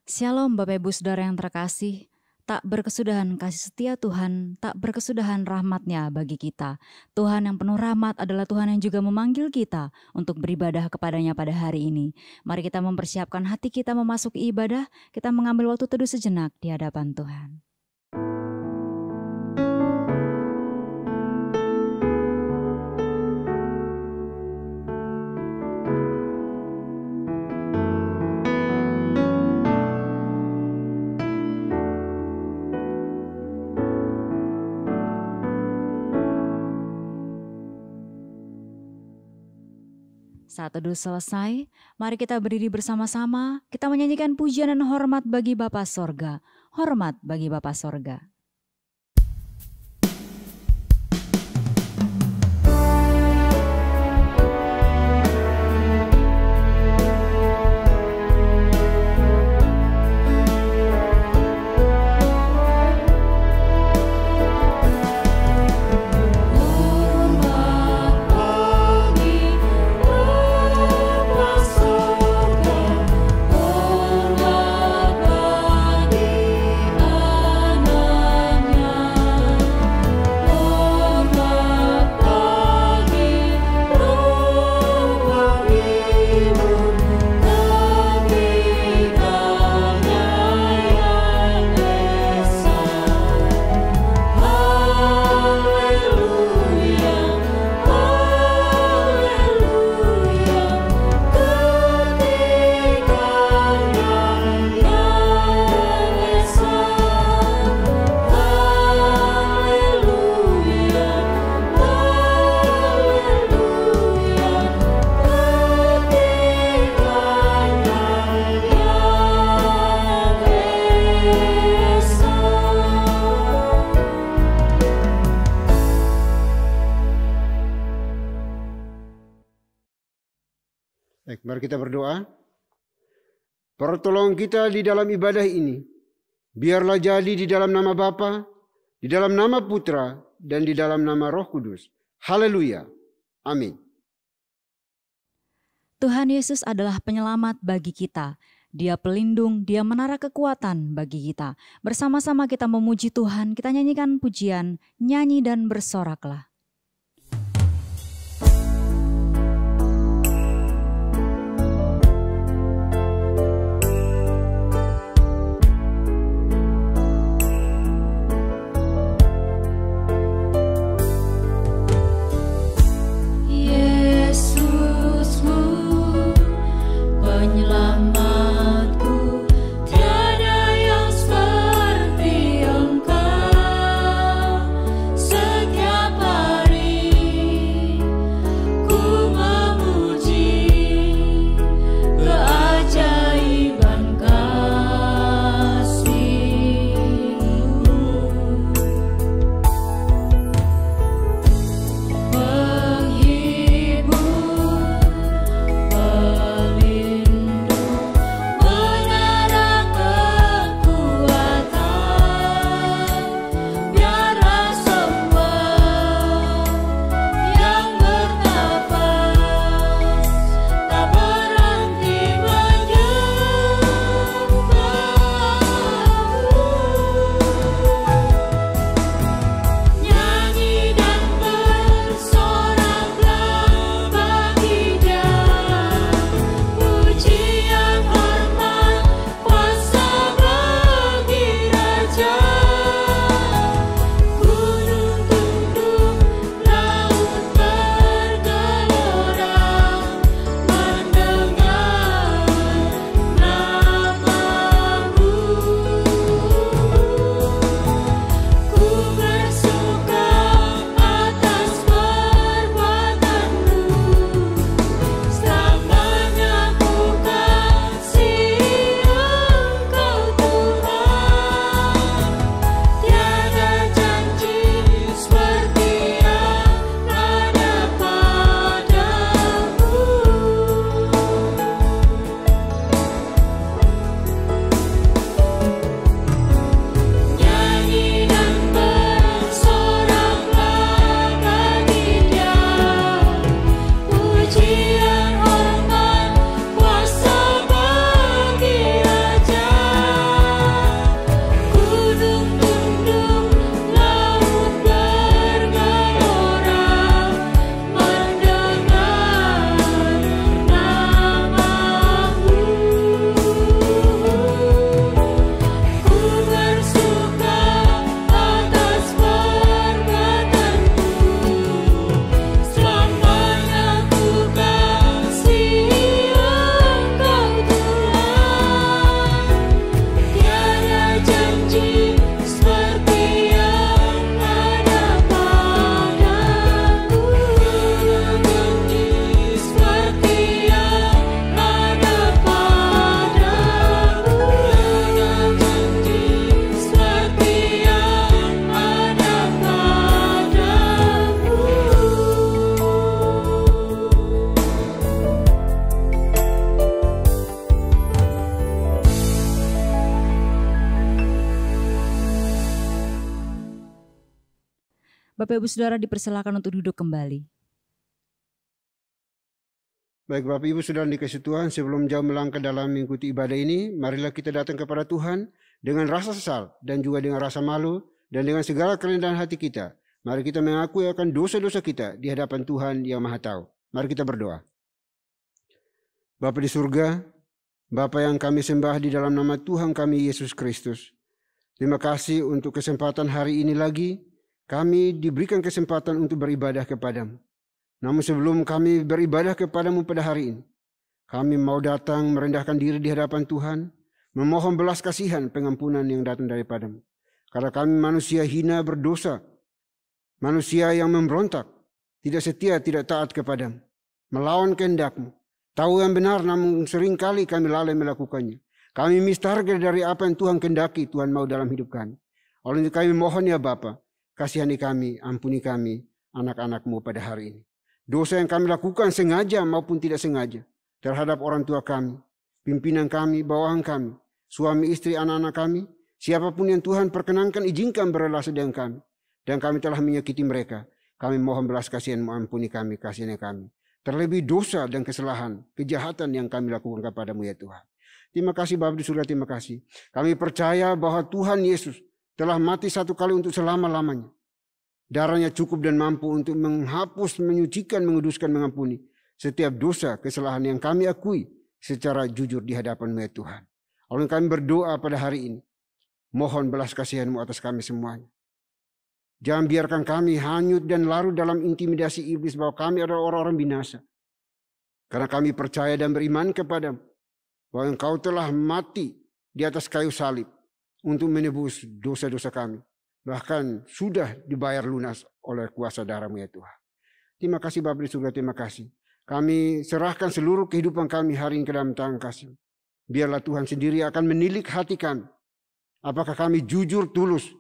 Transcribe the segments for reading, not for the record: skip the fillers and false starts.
Shalom Bapak Ibu Saudara yang terkasih, tak berkesudahan kasih setia Tuhan, tak berkesudahan rahmat-Nya bagi kita. Tuhan yang penuh rahmat adalah Tuhan yang juga memanggil kita untuk beribadah kepadanya pada hari ini. Mari kita mempersiapkan hati kita memasuki ibadah, kita mengambil waktu teduh sejenak di hadapan Tuhan. Saat teduh selesai, mari kita berdiri bersama-sama, kita menyanyikan pujian dan hormat bagi Bapa Sorga. Hormat bagi Bapa Sorga. Baik, mari kita berdoa. Pertolongan kita di dalam ibadah ini, biarlah jadi di dalam nama Bapa, di dalam nama Putra, dan di dalam nama Roh Kudus. Haleluya. Amin. Tuhan Yesus adalah penyelamat bagi kita. Dia pelindung, Dia menara kekuatan bagi kita. Bersama-sama kita memuji Tuhan, kita nyanyikan pujian, nyanyi dan bersoraklah. Setiap Bapak Ibu Saudara dipersilakan untuk duduk kembali. Baik Bapak Ibu Saudara dikasih Tuhan, sebelum jauh melangkah dalam mengikuti ibadah ini, marilah kita datang kepada Tuhan dengan rasa sesal dan juga dengan rasa malu dan dengan segala kerendahan hati kita. Mari kita mengakui akan dosa-dosa kita di hadapan Tuhan yang Maha Tahu. Mari kita berdoa. Bapa di surga, Bapa yang kami sembah di dalam nama Tuhan kami Yesus Kristus. Terima kasih untuk kesempatan hari ini lagi, kami diberikan kesempatan untuk beribadah kepadamu. Namun sebelum kami beribadah kepadamu pada hari ini, kami mau datang merendahkan diri di hadapan Tuhan, memohon belas kasihan pengampunan yang datang daripadamu. Karena kami manusia hina berdosa, manusia yang memberontak, tidak setia, tidak taat kepadamu, melawan kehendak-Mu. Tahu yang benar namun seringkali kami lalai melakukannya. Kami mistarga dari apa yang Tuhan kehendaki, Tuhan mau dalam hidup kami. Oleh itu kami mohon ya Bapa, kasihani kami, ampuni kami, anak-anak-Mu pada hari ini. Dosa yang kami lakukan sengaja maupun tidak sengaja terhadap orang tua kami, pimpinan kami, bawahan kami, suami istri, anak-anak kami, siapapun yang Tuhan perkenankan izinkan berrelasi dengan kami, dan kami telah menyakiti mereka. Kami mohon belas kasihan-Mu, ampuni kami, kasihani kami. Terlebih dosa dan kesalahan, kejahatan yang kami lakukan kepadamu ya Tuhan. Terima kasih Bapa di surga, terima kasih. Kami percaya bahwa Tuhan Yesus telah mati satu kali untuk selama-lamanya. Darahnya cukup dan mampu untuk menghapus, menyucikan, menguduskan, mengampuni setiap dosa, kesalahan yang kami akui secara jujur di hadapan-Mu ya Tuhan. Oleh kami berdoa pada hari ini, mohon belas kasihan-Mu atas kami semuanya. Jangan biarkan kami hanyut dan larut dalam intimidasi iblis bahwa kami adalah orang-orang binasa. Karena kami percaya dan beriman kepadamu bahwa Engkau telah mati di atas kayu salib untuk menebus dosa-dosa kami. Bahkan sudah dibayar lunas oleh kuasa darah-Mu ya Tuhan. Terima kasih Bapa di surga, terima kasih. Kami serahkan seluruh kehidupan kami hari ini ke dalam tangan kasih. Biarlah Tuhan sendiri akan menilik hati kami. Apakah kami jujur tulus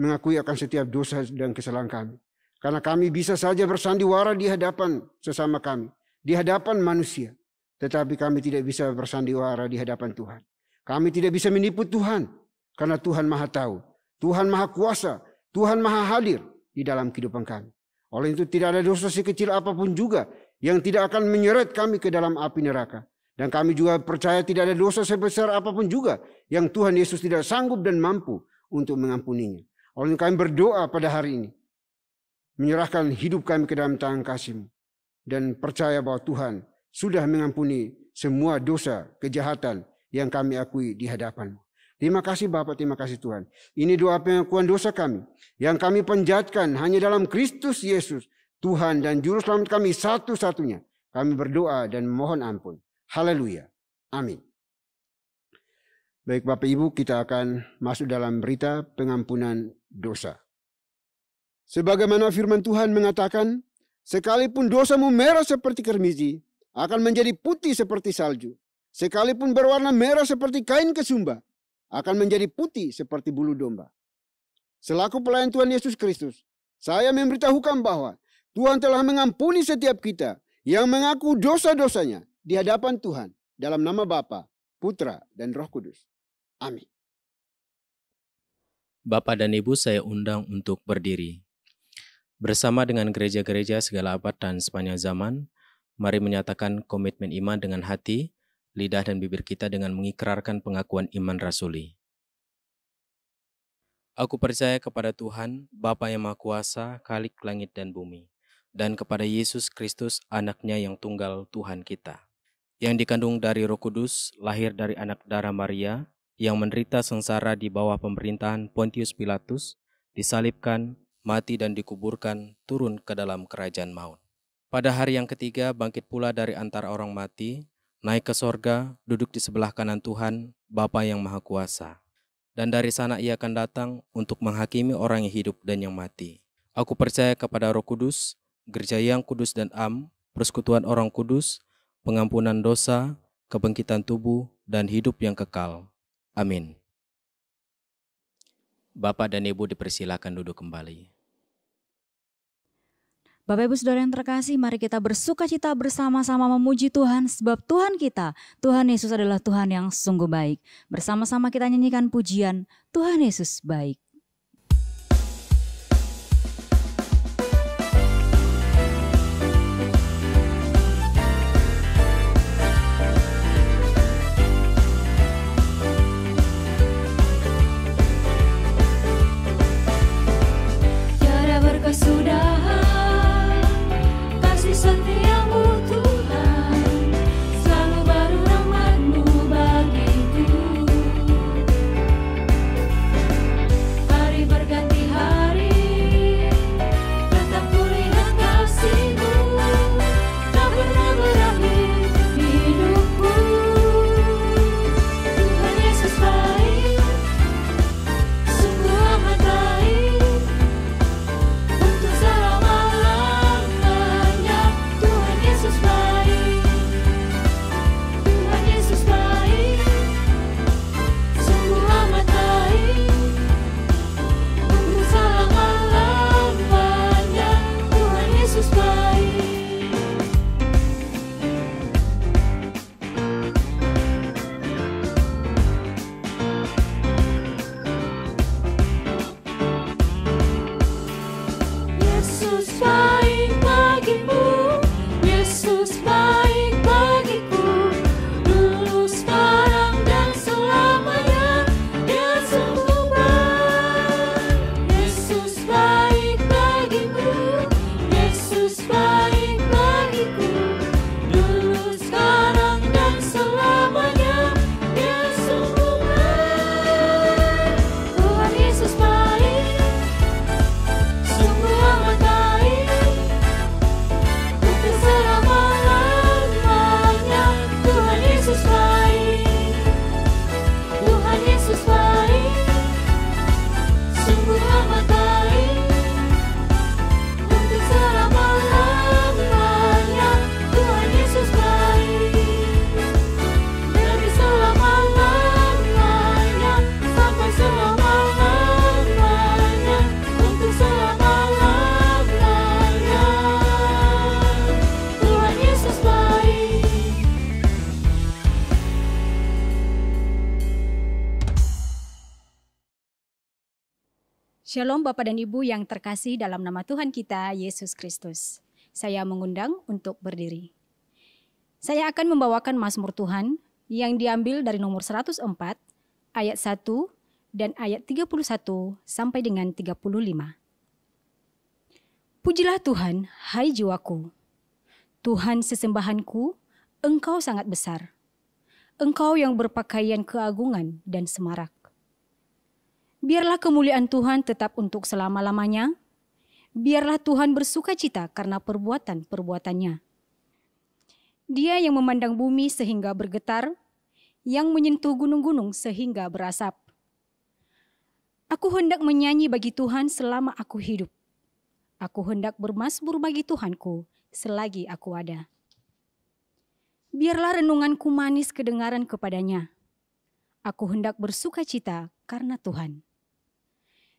mengakui akan setiap dosa dan kesalahan kami. Karena kami bisa saja bersandiwara di hadapan sesama kami. Di hadapan manusia. Tetapi kami tidak bisa bersandiwara di hadapan Tuhan. Kami tidak bisa menipu Tuhan. Karena Tuhan Maha Tahu. Tuhan Maha Kuasa, Tuhan Maha Hadir di dalam kehidupan kami. Oleh itu tidak ada dosa sekecil apapun juga yang tidak akan menyeret kami ke dalam api neraka. Dan kami juga percaya tidak ada dosa sebesar apapun juga yang Tuhan Yesus tidak sanggup dan mampu untuk mengampuninya. Oleh itu kami berdoa pada hari ini, menyerahkan hidup kami ke dalam tangan kasih-Mu. Dan percaya bahwa Tuhan sudah mengampuni semua dosa, kejahatan yang kami akui di hadapan-Mu. Terima kasih Bapa, terima kasih Tuhan. Ini doa pengakuan dosa kami yang kami panjatkan hanya dalam Kristus Yesus, Tuhan dan Juru Selamat kami satu-satunya. Kami berdoa dan mohon ampun. Haleluya. Amin. Baik Bapak Ibu, kita akan masuk dalam berita pengampunan dosa. Sebagaimana firman Tuhan mengatakan, sekalipun dosamu merah seperti kermizi, akan menjadi putih seperti salju. Sekalipun berwarna merah seperti kain kesumba, akan menjadi putih seperti bulu domba. Selaku pelayan Tuhan Yesus Kristus, saya memberitahukan bahwa Tuhan telah mengampuni setiap kita yang mengaku dosa-dosanya di hadapan Tuhan dalam nama Bapa, Putra, dan Roh Kudus. Amin. Bapak dan Ibu saya undang untuk berdiri. Bersama dengan gereja-gereja segala abad dan sepanjang zaman, mari menyatakan komitmen iman dengan hati, lidah dan bibir kita dengan mengikrarkan pengakuan iman rasuli. Aku percaya kepada Tuhan, Bapa yang Maha Kuasa, Khalik langit dan bumi, dan kepada Yesus Kristus, Anaknya yang tunggal Tuhan kita, yang dikandung dari Roh Kudus, lahir dari anak darah Maria, yang menderita sengsara di bawah pemerintahan Pontius Pilatus, disalibkan, mati dan dikuburkan, turun ke dalam kerajaan maut. Pada hari yang ketiga bangkit pula dari antara orang mati, naik ke sorga, duduk di sebelah kanan Tuhan, Bapa yang Maha Kuasa. Dan dari sana ia akan datang untuk menghakimi orang yang hidup dan yang mati. Aku percaya kepada Roh Kudus, gereja yang kudus dan am, persekutuan orang kudus, pengampunan dosa, kebangkitan tubuh, dan hidup yang kekal. Amin. Bapak dan Ibu dipersilakan duduk kembali. Bapak Ibu Saudara yang terkasih, mari kita bersukacita bersama-sama memuji Tuhan, sebab Tuhan kita, Tuhan Yesus adalah Tuhan yang sungguh baik. Bersama-sama kita nyanyikan pujian, Tuhan Yesus baik. Shalom Bapak dan Ibu yang terkasih dalam nama Tuhan kita, Yesus Kristus. Saya mengundang untuk berdiri. Saya akan membawakan Mazmur Tuhan yang diambil dari nomor 104, ayat 1 dan ayat 31 sampai dengan 35. Pujilah Tuhan, hai jiwaku. Tuhan sesembahanku, Engkau sangat besar. Engkau yang berpakaian keagungan dan semarak. Biarlah kemuliaan Tuhan tetap untuk selama-lamanya. Biarlah Tuhan bersukacita karena perbuatan-perbuatannya. Dia yang memandang bumi sehingga bergetar, yang menyentuh gunung-gunung sehingga berasap. Aku hendak menyanyi bagi Tuhan selama aku hidup. Aku hendak bermazmur bagi Tuhanku selagi aku ada. Biarlah renunganku manis kedengaran kepadanya. Aku hendak bersukacita karena Tuhan.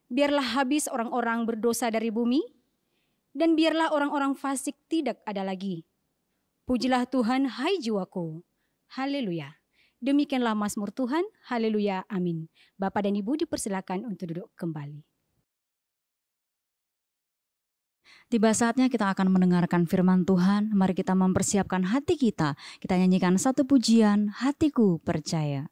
Biarlah habis orang-orang berdosa dari bumi, dan biarlah orang-orang fasik tidak ada lagi. Pujilah Tuhan, hai jiwaku. Haleluya. Demikianlah Mazmur Tuhan. Haleluya. Amin. Bapak dan Ibu dipersilakan untuk duduk kembali. Tiba saatnya kita akan mendengarkan firman Tuhan. Mari kita mempersiapkan hati kita. Kita nyanyikan satu pujian, Hatiku Percaya.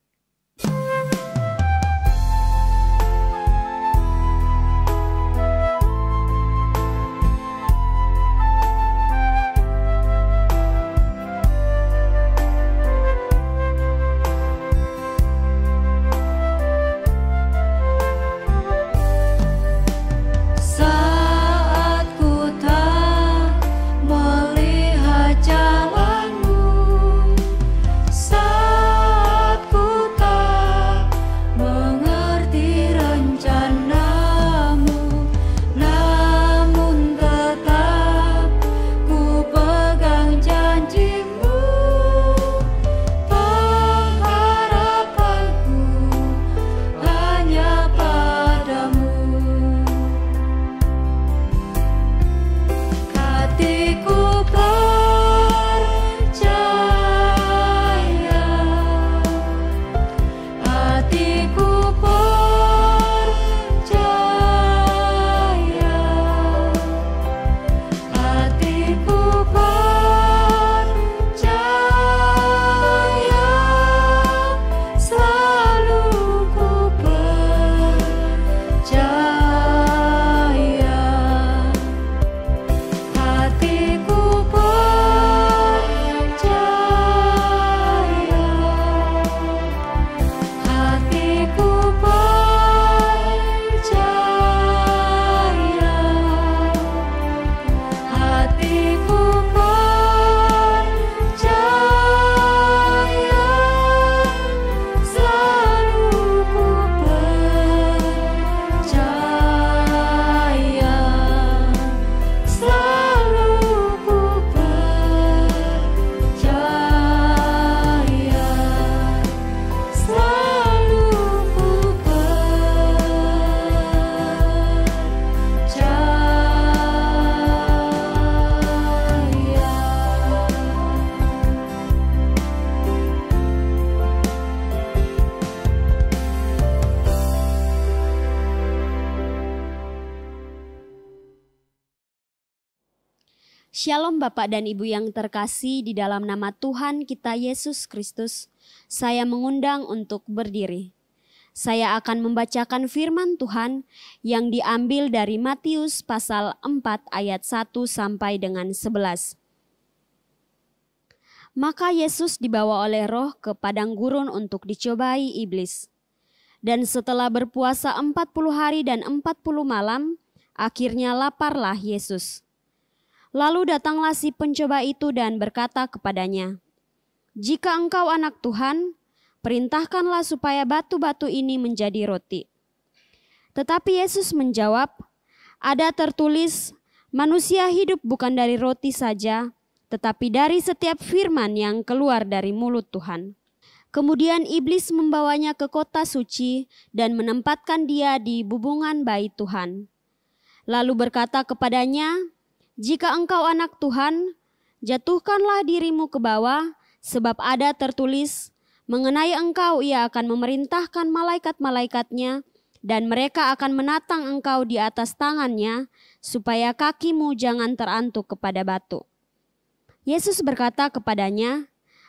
Shalom Bapak dan Ibu yang terkasih di dalam nama Tuhan kita Yesus Kristus. Saya mengundang untuk berdiri. Saya akan membacakan firman Tuhan yang diambil dari Matius pasal 4 ayat 1 sampai dengan 11. Maka Yesus dibawa oleh Roh ke padang gurun untuk dicobai iblis. Dan setelah berpuasa 40 hari dan 40 malam, akhirnya laparlah Yesus. Lalu datanglah si pencoba itu dan berkata kepadanya, "Jika engkau anak Tuhan, perintahkanlah supaya batu-batu ini menjadi roti." Tetapi Yesus menjawab, "Ada tertulis, manusia hidup bukan dari roti saja, tetapi dari setiap firman yang keluar dari mulut Tuhan." Kemudian iblis membawanya ke kota suci dan menempatkan dia di bubungan bait Tuhan. Lalu berkata kepadanya, "Jika engkau anak Tuhan, jatuhkanlah dirimu ke bawah, sebab ada tertulis, mengenai engkau ia akan memerintahkan malaikat-malaikatnya, dan mereka akan menatang engkau di atas tangannya, supaya kakimu jangan terantuk kepada batu. Yesus berkata kepadanya,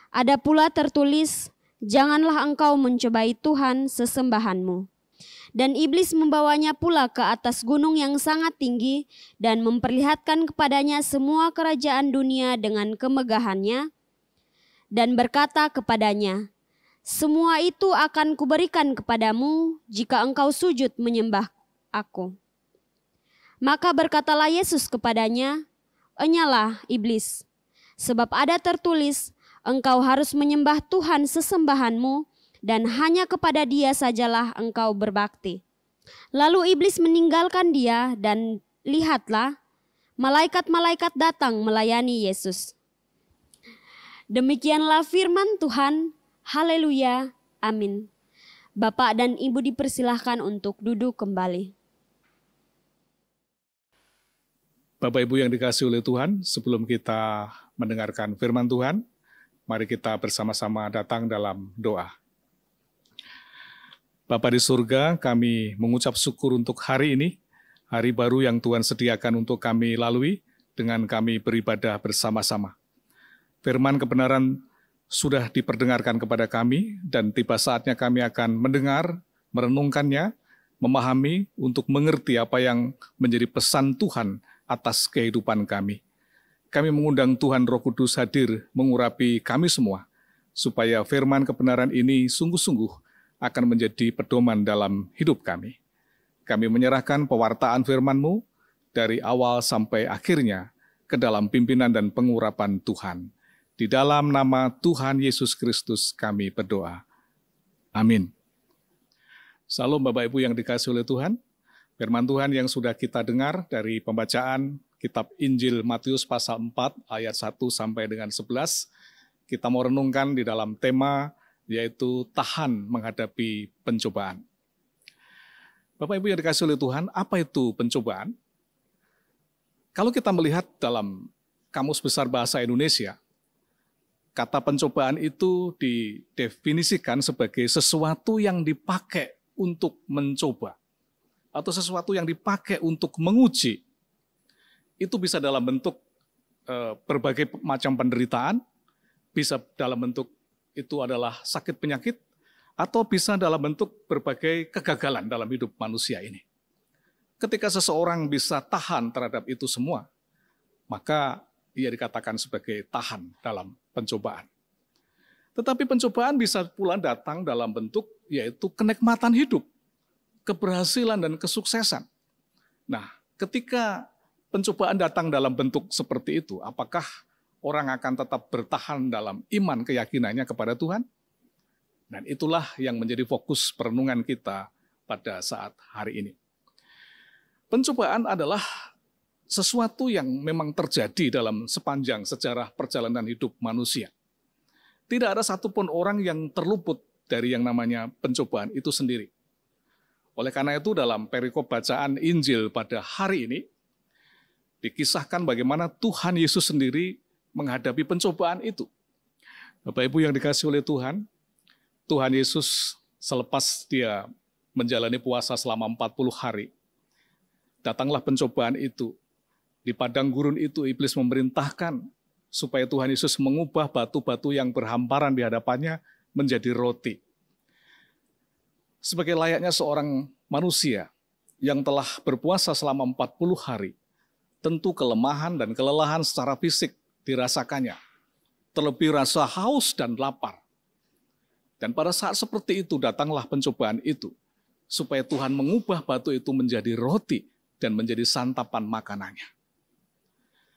ada pula tertulis, janganlah engkau mencobai Tuhan sesembahanmu. Dan iblis membawanya pula ke atas gunung yang sangat tinggi dan memperlihatkan kepadanya semua kerajaan dunia dengan kemegahannya, dan berkata kepadanya, semua itu akan kuberikan kepadamu jika engkau sujud menyembah aku. Maka berkatalah Yesus kepadanya, enyalah iblis, sebab ada tertulis, engkau harus menyembah Tuhan sesembahanmu, dan hanya kepada Dia sajalah engkau berbakti. Lalu iblis meninggalkan dia, dan lihatlah, malaikat-malaikat datang melayani Yesus. Demikianlah firman Tuhan. Haleluya, amin. Bapak dan Ibu dipersilahkan untuk duduk kembali. Bapak Ibu yang dikasihi oleh Tuhan, sebelum kita mendengarkan firman Tuhan, mari kita bersama-sama datang dalam doa. Bapa di surga, kami mengucap syukur untuk hari ini, hari baru yang Tuhan sediakan untuk kami lalui dengan kami beribadah bersama-sama. Firman kebenaran sudah diperdengarkan kepada kami dan tiba saatnya kami akan mendengar, merenungkannya, memahami untuk mengerti apa yang menjadi pesan Tuhan atas kehidupan kami. Kami mengundang Tuhan Roh Kudus hadir mengurapi kami semua, supaya firman kebenaran ini sungguh-sungguh akan menjadi pedoman dalam hidup kami. Kami menyerahkan pewartaan firman-Mu dari awal sampai akhirnya ke dalam pimpinan dan pengurapan Tuhan. Di dalam nama Tuhan Yesus Kristus kami berdoa. Amin. Salam Bapak Ibu yang dikasihi oleh Tuhan. Firman Tuhan yang sudah kita dengar dari pembacaan kitab Injil Matius pasal 4 ayat 1 sampai dengan 11. Kita mau renungkan di dalam tema yaitu tahan menghadapi pencobaan. Bapak Ibu yang dikasihi oleh Tuhan, apa itu pencobaan? Kalau kita melihat dalam Kamus Besar Bahasa Indonesia, kata pencobaan itu didefinisikan sebagai sesuatu yang dipakai untuk mencoba, atau sesuatu yang dipakai untuk menguji. Itu bisa dalam bentuk berbagai macam penderitaan, bisa dalam bentuk itu adalah sakit penyakit, atau bisa dalam bentuk berbagai kegagalan dalam hidup manusia ini. Ketika seseorang bisa tahan terhadap itu semua, maka ia dikatakan sebagai tahan dalam pencobaan. Tetapi pencobaan bisa pula datang dalam bentuk yaitu kenikmatan hidup, keberhasilan dan kesuksesan. Nah, ketika pencobaan datang dalam bentuk seperti itu, apakah orang akan tetap bertahan dalam iman keyakinannya kepada Tuhan? Dan itulah yang menjadi fokus perenungan kita pada saat hari ini. Pencobaan adalah sesuatu yang memang terjadi dalam sepanjang sejarah perjalanan hidup manusia. Tidak ada satupun orang yang terluput dari yang namanya pencobaan itu sendiri. Oleh karena itu dalam perikop bacaan Injil pada hari ini, dikisahkan bagaimana Tuhan Yesus sendiri menghadapi pencobaan itu. Bapak Ibu yang dikasihi oleh Tuhan, Tuhan Yesus selepas dia menjalani puasa selama 40 hari, datanglah pencobaan itu. Di padang gurun itu iblis memerintahkan supaya Tuhan Yesus mengubah batu-batu yang berhamparan di hadapannya menjadi roti. Sebagai layaknya seorang manusia yang telah berpuasa selama 40 hari, tentu kelemahan dan kelelahan secara fisik dirasakannya. Terlebih rasa haus dan lapar. Dan pada saat seperti itu datanglah pencobaan itu, supaya Tuhan mengubah batu itu menjadi roti dan menjadi santapan makanannya.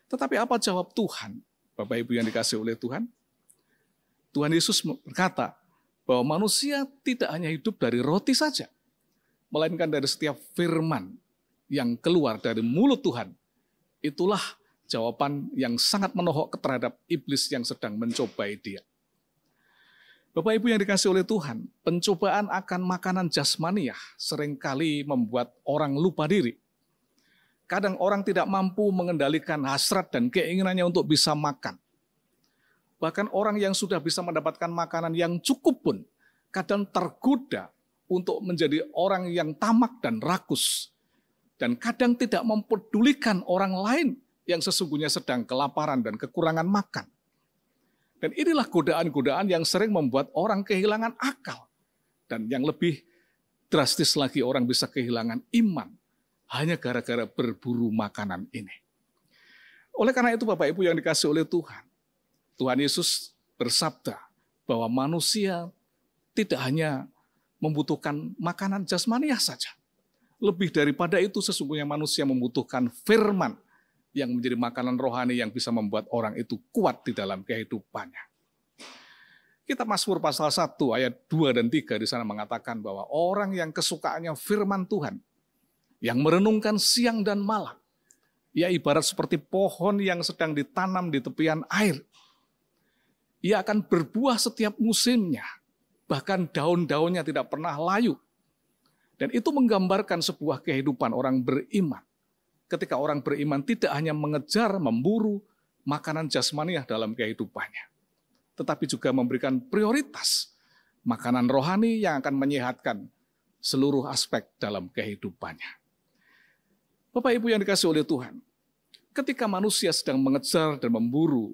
Tetapi apa jawab Tuhan, Bapak Ibu yang dikasihi oleh Tuhan? Tuhan Yesus berkata bahwa manusia tidak hanya hidup dari roti saja, melainkan dari setiap firman yang keluar dari mulut Tuhan. Itulah jawaban yang sangat menohok terhadap iblis yang sedang mencobai dia. Bapak Ibu yang dikasihi oleh Tuhan, pencobaan akan makanan jasmaniah seringkali membuat orang lupa diri. Kadang orang tidak mampu mengendalikan hasrat dan keinginannya untuk bisa makan. Bahkan orang yang sudah bisa mendapatkan makanan yang cukup pun kadang tergoda untuk menjadi orang yang tamak dan rakus. Dan kadang tidak mempedulikan orang lain yang sesungguhnya sedang kelaparan dan kekurangan makan. Dan inilah godaan-godaan yang sering membuat orang kehilangan akal. Dan yang lebih drastis lagi, orang bisa kehilangan iman hanya gara-gara berburu makanan ini. Oleh karena itu Bapak Ibu yang dikasihi oleh Tuhan, Tuhan Yesus bersabda bahwa manusia tidak hanya membutuhkan makanan jasmaniah saja. Lebih daripada itu sesungguhnya manusia membutuhkan firman yang menjadi makanan rohani yang bisa membuat orang itu kuat di dalam kehidupannya. Kitab Mazmur pasal 1 ayat 2 dan 3 di sana mengatakan bahwa orang yang kesukaannya firman Tuhan, yang merenungkan siang dan malam, ia ibarat seperti pohon yang sedang ditanam di tepian air. Ia akan berbuah setiap musimnya, bahkan daun-daunnya tidak pernah layu. Dan itu menggambarkan sebuah kehidupan orang beriman. Ketika orang beriman tidak hanya mengejar, memburu makanan jasmaniah dalam kehidupannya, tetapi juga memberikan prioritas makanan rohani yang akan menyehatkan seluruh aspek dalam kehidupannya. Bapak Ibu yang dikasihi oleh Tuhan, ketika manusia sedang mengejar dan memburu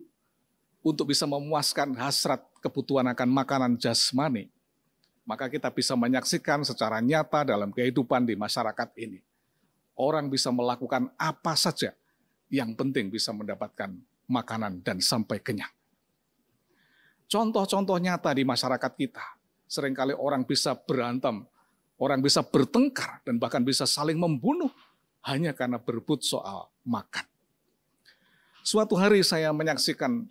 untuk bisa memuaskan hasrat kebutuhan akan makanan jasmani, maka kita bisa menyaksikan secara nyata dalam kehidupan di masyarakat ini. Orang bisa melakukan apa saja, yang penting bisa mendapatkan makanan dan sampai kenyang. Contoh-contoh nyata di masyarakat kita, seringkali orang bisa berantem, orang bisa bertengkar, dan bahkan bisa saling membunuh hanya karena berebut soal makan. Suatu hari saya menyaksikan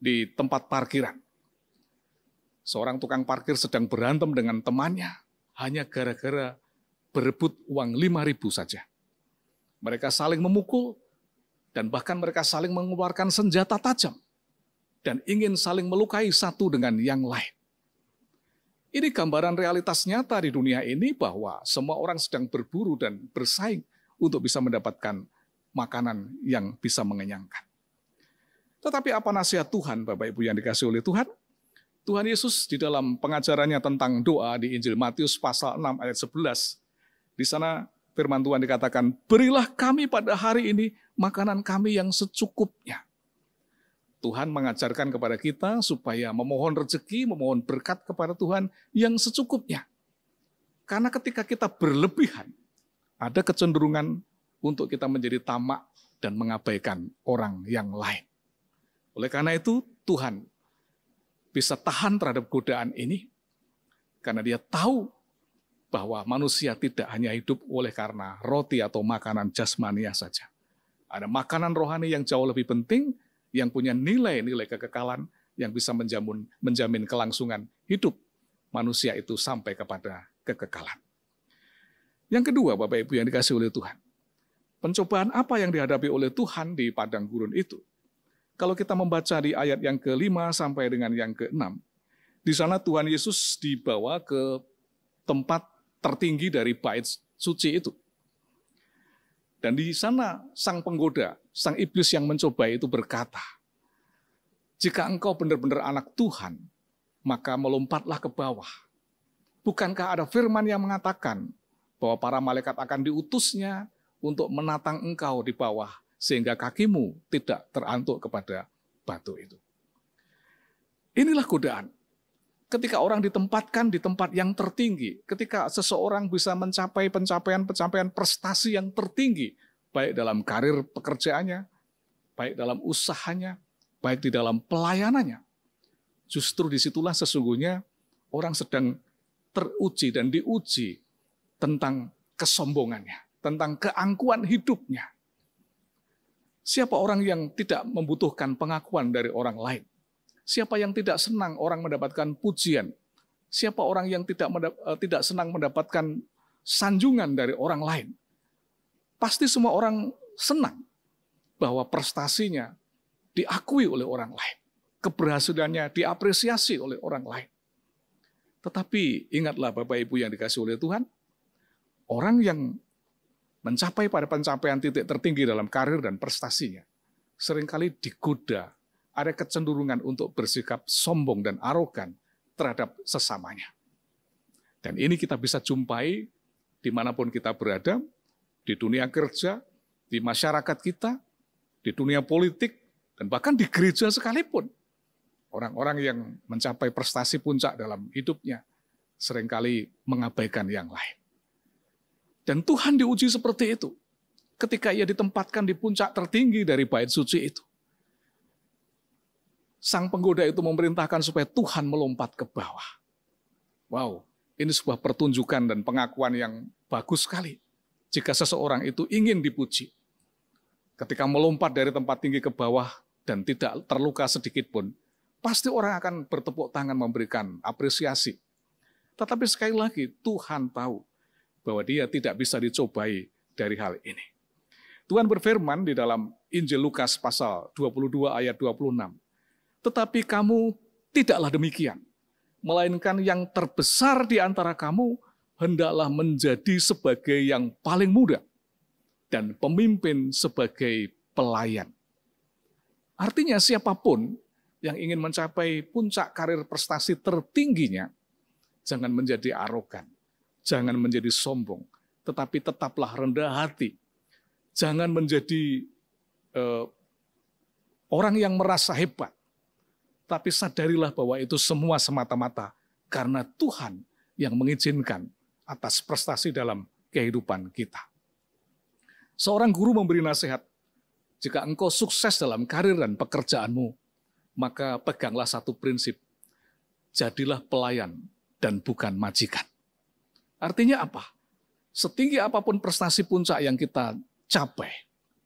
di tempat parkiran, seorang tukang parkir sedang berantem dengan temannya hanya gara-gara berebut uang 5.000 saja. Mereka saling memukul dan bahkan mereka saling mengeluarkan senjata tajam dan ingin saling melukai satu dengan yang lain. Ini gambaran realitas nyata di dunia ini bahwa semua orang sedang berburu dan bersaing untuk bisa mendapatkan makanan yang bisa mengenyangkan. Tetapi apa nasihat Tuhan, Bapak Ibu yang dikasihi oleh Tuhan? Tuhan Yesus di dalam pengajarannya tentang doa di Injil Matius pasal 6 ayat 11, di sana firman Tuhan dikatakan, berilah kami pada hari ini makanan kami yang secukupnya. Tuhan mengajarkan kepada kita supaya memohon rezeki, memohon berkat kepada Tuhan yang secukupnya. Karena ketika kita berlebihan, ada kecenderungan untuk kita menjadi tamak dan mengabaikan orang yang lain. Oleh karena itu, Tuhan bisa tahan terhadap godaan ini, karena Dia tahu bahwa manusia tidak hanya hidup oleh karena roti atau makanan jasmaniah saja. Ada makanan rohani yang jauh lebih penting, yang punya nilai-nilai kekekalan, yang bisa menjamin kelangsungan hidup manusia itu sampai kepada kekekalan. Yang kedua, Bapak Ibu yang dikasihi oleh Tuhan, pencobaan apa yang dihadapi oleh Tuhan di padang gurun itu? Kalau kita membaca di ayat yang ke-5 sampai dengan yang ke-6, di sana Tuhan Yesus dibawa ke tempat tertinggi dari bait suci itu. Dan di sana sang penggoda, sang iblis yang mencoba itu berkata, jika engkau benar-benar anak Tuhan, maka melompatlah ke bawah. Bukankah ada firman yang mengatakan bahwa para malaikat akan diutusnya untuk menatang engkau di bawah, sehingga kakimu tidak terantuk kepada batu itu. Inilah godaan. Ketika orang ditempatkan di tempat yang tertinggi, ketika seseorang bisa mencapai pencapaian prestasi yang tertinggi, baik dalam karir pekerjaannya, baik dalam usahanya, baik di dalam pelayanannya, justru disitulah sesungguhnya orang sedang teruji dan diuji tentang kesombongannya, tentang keangkuhan hidupnya. Siapa orang yang tidak membutuhkan pengakuan dari orang lain? Siapa yang tidak senang orang mendapatkan pujian? Siapa orang yang tidak senang mendapatkan sanjungan dari orang lain? Pasti semua orang senang bahwa prestasinya diakui oleh orang lain. Keberhasilannya diapresiasi oleh orang lain. Tetapi ingatlah Bapak Ibu yang dikasihi oleh Tuhan, orang yang mencapai pada pencapaian titik tertinggi dalam karir dan prestasinya, seringkali digoda, ada kecenderungan untuk bersikap sombong dan arogan terhadap sesamanya. Dan ini kita bisa jumpai dimanapun kita berada, di dunia kerja, di masyarakat kita, di dunia politik, dan bahkan di gereja sekalipun. Orang-orang yang mencapai prestasi puncak dalam hidupnya seringkali mengabaikan yang lain. Dan Tuhan diuji seperti itu. Ketika ia ditempatkan di puncak tertinggi dari bait suci itu. Sang penggoda itu memerintahkan supaya Tuhan melompat ke bawah. Wow, ini sebuah pertunjukan dan pengakuan yang bagus sekali. Jika seseorang itu ingin dipuji. Ketika melompat dari tempat tinggi ke bawah dan tidak terluka sedikit pun, pasti orang akan bertepuk tangan memberikan apresiasi. Tetapi sekali lagi, Tuhan tahu bahwa dia tidak bisa dicobai dari hal ini. Tuhan berfirman di dalam Injil Lukas pasal 22 ayat 26. Tetapi kamu tidaklah demikian, melainkan yang terbesar di antara kamu hendaklah menjadi sebagai yang paling muda dan pemimpin sebagai pelayan. Artinya siapapun yang ingin mencapai puncak karir prestasi tertingginya, jangan menjadi arogan, jangan menjadi sombong, tetapi tetaplah rendah hati. Jangan menjadi orang yang merasa hebat, tapi sadarilah bahwa itu semua semata-mata karena Tuhan yang mengizinkan atas prestasi dalam kehidupan kita. Seorang guru memberi nasihat, jika engkau sukses dalam karir dan pekerjaanmu, maka peganglah satu prinsip, jadilah pelayan dan bukan majikan. Artinya apa? Setinggi apapun prestasi puncak yang kita capai,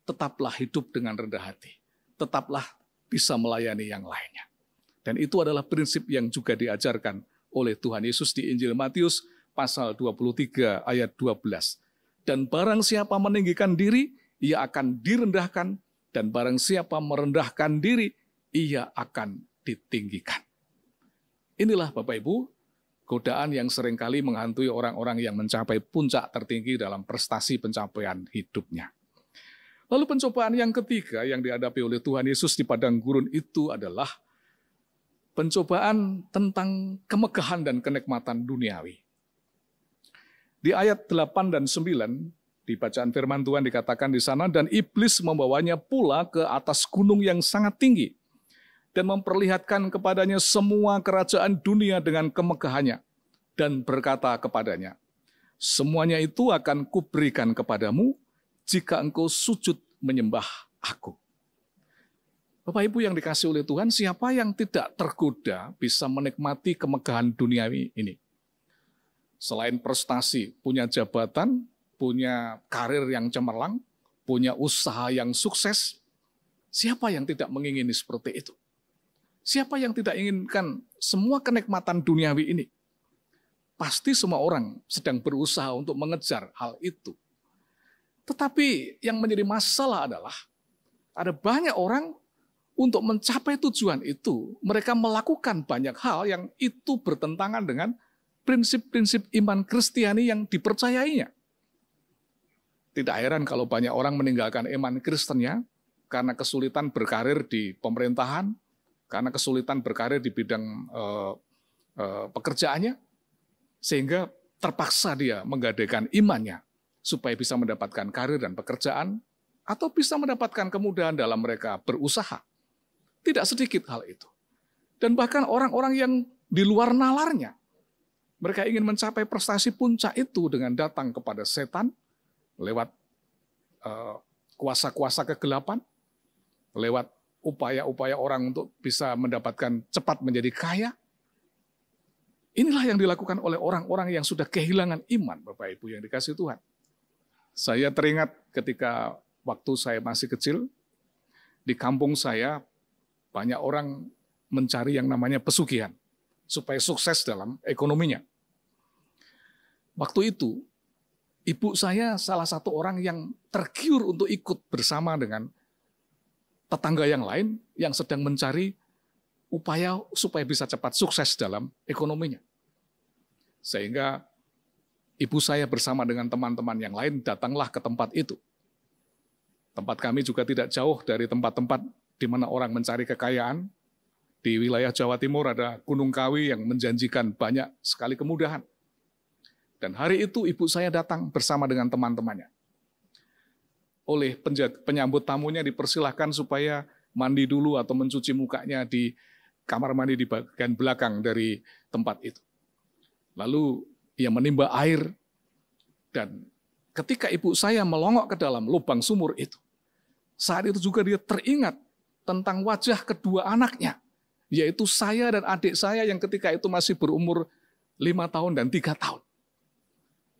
tetaplah hidup dengan rendah hati. Tetaplah bisa melayani yang lainnya. Dan itu adalah prinsip yang juga diajarkan oleh Tuhan Yesus di Injil Matius pasal 23 ayat 12. Dan barang siapa meninggikan diri, ia akan direndahkan. Dan barang siapa merendahkan diri, ia akan ditinggikan. Inilah Bapak Ibu, godaan yang seringkali menghantui orang-orang yang mencapai puncak tertinggi dalam prestasi pencapaian hidupnya. Lalu pencobaan yang ketiga yang dihadapi oleh Tuhan Yesus di padang gurun itu adalah pencobaan tentang kemegahan dan kenikmatan duniawi. Di ayat 8 dan 9, di bacaan firman Tuhan dikatakan di sana, dan iblis membawanya pula ke atas gunung yang sangat tinggi, dan memperlihatkan kepadanya semua kerajaan dunia dengan kemegahannya, dan berkata kepadanya, semuanya itu akan kuberikan kepadamu, jika engkau sujud menyembah aku. Bapak Ibu yang dikasihi oleh Tuhan, siapa yang tidak tergoda bisa menikmati kemegahan duniawi ini? Selain prestasi, punya jabatan, punya karir yang cemerlang, punya usaha yang sukses, siapa yang tidak mengingini seperti itu? Siapa yang tidak inginkan semua kenikmatan duniawi ini? Pasti semua orang sedang berusaha untuk mengejar hal itu. Tetapi yang menjadi masalah adalah ada banyak orang untuk mencapai tujuan itu, mereka melakukan banyak hal yang itu bertentangan dengan prinsip-prinsip iman Kristiani yang dipercayainya. Tidak heran kalau banyak orang meninggalkan iman Kristennya karena kesulitan berkarir di pemerintahan, karena kesulitan berkarir di bidang pekerjaannya, sehingga terpaksa dia menggadaikan imannya supaya bisa mendapatkan karir dan pekerjaan, atau bisa mendapatkan kemudahan dalam mereka berusaha. Tidak sedikit hal itu. Dan bahkan orang-orang yang di luar nalarnya, mereka ingin mencapai prestasi puncak itu dengan datang kepada setan, lewat kuasa-kuasa kegelapan, lewat upaya-upaya orang untuk bisa mendapatkan cepat menjadi kaya. Inilah yang dilakukan oleh orang-orang yang sudah kehilangan iman, Bapak Ibu yang dikasihi Tuhan. Saya teringat ketika waktu saya masih kecil, di kampung saya banyak orang mencari yang namanya pesugihan, supaya sukses dalam ekonominya. Waktu itu, ibu saya salah satu orang yang tergiur untuk ikut bersama dengan tetangga yang lain yang sedang mencari upaya supaya bisa cepat sukses dalam ekonominya. Sehingga ibu saya bersama dengan teman-teman yang lain datanglah ke tempat itu. Tempat kami juga tidak jauh dari tempat-tempat di mana orang mencari kekayaan. Di wilayah Jawa Timur ada Gunung Kawi yang menjanjikan banyak sekali kemudahan. Dan hari itu ibu saya datang bersama dengan teman-temannya. Oleh penyambut tamunya dipersilahkan supaya mandi dulu atau mencuci mukanya di kamar mandi di bagian belakang dari tempat itu. Lalu ia menimba air, dan ketika ibu saya melongok ke dalam lubang sumur itu, saat itu juga dia teringat tentang wajah kedua anaknya, yaitu saya dan adik saya yang ketika itu masih berumur 5 tahun dan 3 tahun.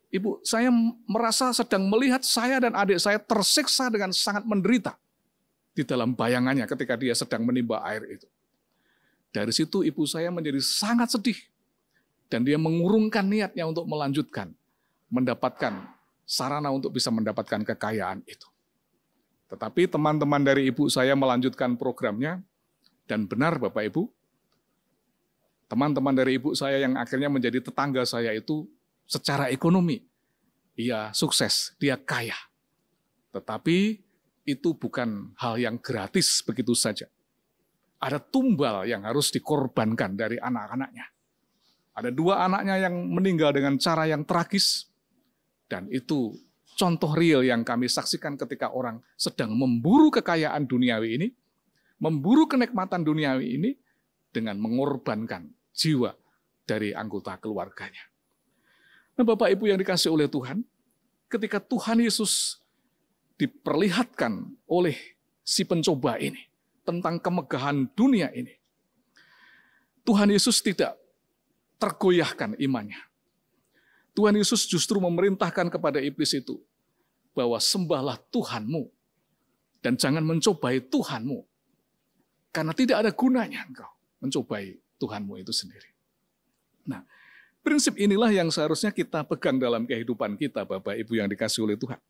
Ibu saya merasa sedang melihat saya dan adik saya tersiksa dengan sangat menderita di dalam bayangannya ketika dia sedang menimba air itu. Dari situ ibu saya menjadi sangat sedih, dan dia mengurungkan niatnya untuk melanjutkan, mendapatkan sarana untuk bisa mendapatkan kekayaan itu. Tetapi teman-teman dari ibu saya melanjutkan programnya, dan benar Bapak Ibu, teman-teman dari ibu saya yang akhirnya menjadi tetangga saya itu secara ekonomi, ia sukses, dia kaya. Tetapi itu bukan hal yang gratis begitu saja. Ada tumbal yang harus dikorbankan dari anak-anaknya. Ada 2 anaknya yang meninggal dengan cara yang tragis, dan itu contoh real yang kami saksikan ketika orang sedang memburu kekayaan duniawi ini, memburu kenikmatan duniawi ini dengan mengorbankan jiwa dari anggota keluarganya. Nah, Bapak Ibu yang dikasihi oleh Tuhan, ketika Tuhan Yesus diperlihatkan oleh si pencoba ini tentang kemegahan dunia ini, Tuhan Yesus tidak tergoyahkan imannya. Tuhan Yesus justru memerintahkan kepada iblis itu bahwa sembahlah Tuhanmu dan jangan mencobai Tuhanmu, karena tidak ada gunanya engkau mencobai Tuhanmu itu sendiri. Nah, prinsip inilah yang seharusnya kita pegang dalam kehidupan kita, Bapak Ibu yang dikasihi oleh Tuhan.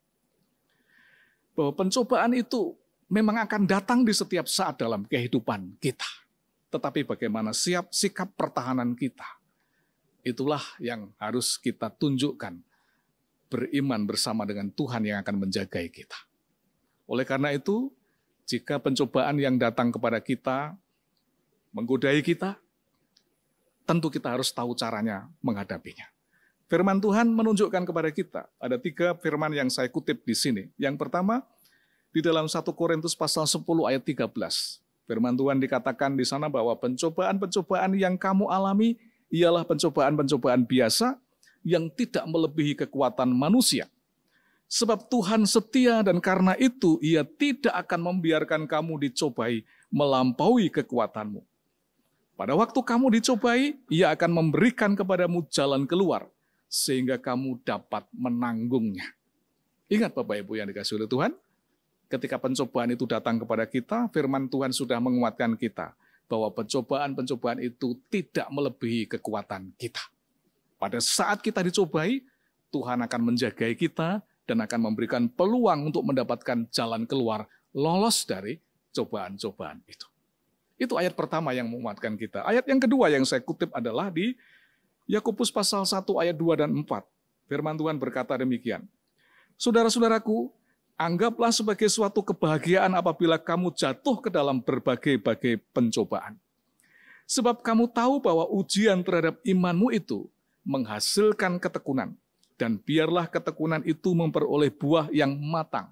Bahwa pencobaan itu memang akan datang di setiap saat dalam kehidupan kita. Tetapi bagaimana sikap pertahanan kita, itulah yang harus kita tunjukkan, beriman bersama dengan Tuhan yang akan menjaga kita. Oleh karena itu, jika pencobaan yang datang kepada kita menggodai kita, tentu kita harus tahu caranya menghadapinya. Firman Tuhan menunjukkan kepada kita, ada 3 firman yang saya kutip di sini. Yang pertama, di dalam 1 Korintus pasal 10 ayat 13. Firman Tuhan dikatakan di sana bahwa pencobaan-pencobaan yang kamu alami ialah pencobaan-pencobaan biasa yang tidak melebihi kekuatan manusia. Sebab Tuhan setia dan karena itu ia tidak akan membiarkan kamu dicobai melampaui kekuatanmu. Pada waktu kamu dicobai, ia akan memberikan kepadamu jalan keluar sehingga kamu dapat menanggungnya. Ingat Bapak Ibu yang dikasihi oleh Tuhan, ketika pencobaan itu datang kepada kita, firman Tuhan sudah menguatkan kita bahwa pencobaan-pencobaan itu tidak melebihi kekuatan kita. Pada saat kita dicobai, Tuhan akan menjaga kita dan akan memberikan peluang untuk mendapatkan jalan keluar, lolos dari cobaan-cobaan itu. Itu ayat pertama yang menguatkan kita. Ayat yang kedua yang saya kutip adalah di Yakobus pasal 1 ayat 2 dan 4. Firman Tuhan berkata demikian. Saudara-saudaraku, anggaplah sebagai suatu kebahagiaan apabila kamu jatuh ke dalam berbagai-bagai pencobaan. Sebab kamu tahu bahwa ujian terhadap imanmu itu menghasilkan ketekunan. Dan biarlah ketekunan itu memperoleh buah yang matang,